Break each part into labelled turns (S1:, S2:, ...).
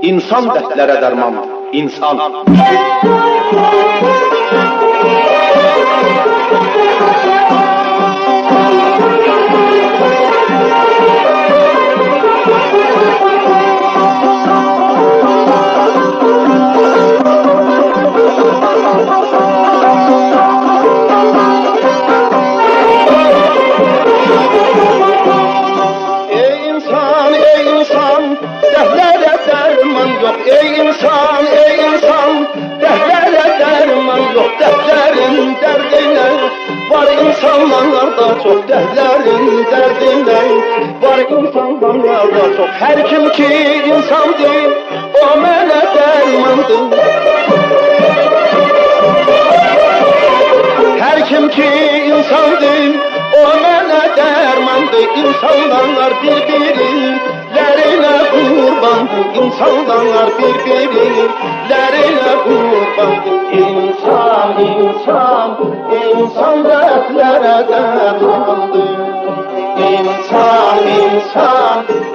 S1: İnsan dertlere derman, insan.
S2: Ey insan, dertlere derman yok, dertlerin derdine. Var insanlarda çok, dertlerin derdine. Var insanlarda çok, her kim ki insandır, o mene dermandır. Her kim ki insandır, o mene dermandır. İnsanlar birbirlerine kurbandır. İnsanlar birbirlerine kurbandır. İnsan dertlere dermandır.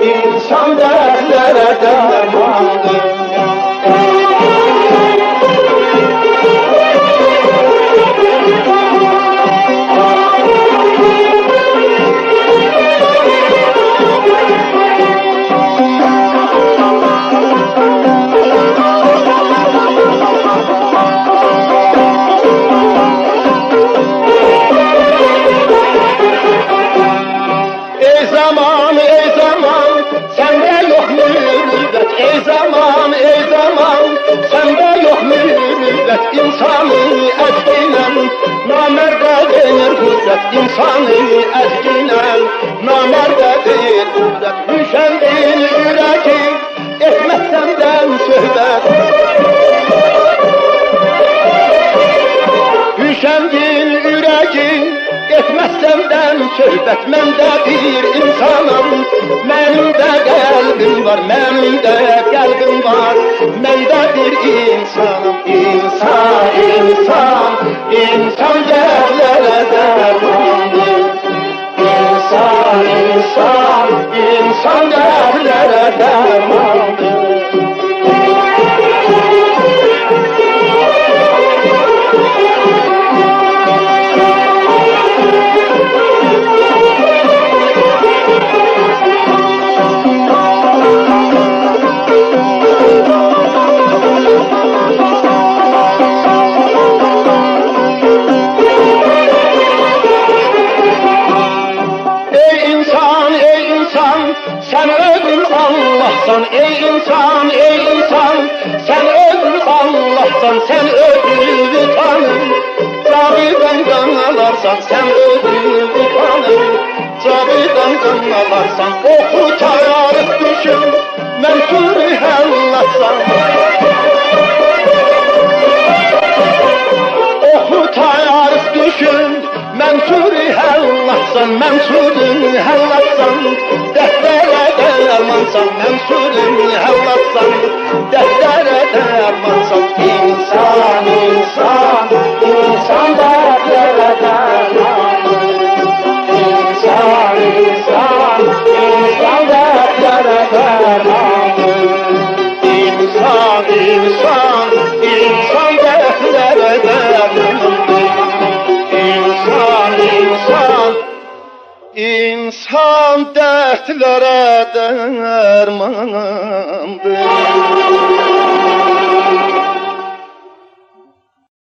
S2: İnsan dertlere dermandır. Ey zaman, sende yok mürüvvet. Ey zaman, sende yok mürüvvet. İnsanı ezginen, namerde denir kudret. İnsanı ezginen, namerde denir kudret. Düşendin yüreği, etmez senden söhbet. Düşendin yüreği, etmez senden söhbət. Mən də bir insanım, mənim də qəlbim var, mənim də qəlbim var. Mən də bir insanım. İnsan dərlərə dərmandır. İnsan dərlərə dərmandır. Sen özün Allah'san, ey insan, sen özün Allah'san, sen özünü tanı. Cabirden kanalarsan, sen özünü tanı. Cabirden kanalarsan, oku tarif düşün, mensuru hellatsan. Oku tarif düşün, mensuru hellatsan, mensurun hellatsan. Dertlere dermansan, mensurun hellatsan. Dertlere dermansan. İnsan dertlere dermansan. İnsan dertlere dermansan. İnsan dertlere dermansan. İnsan dertlere dermandır.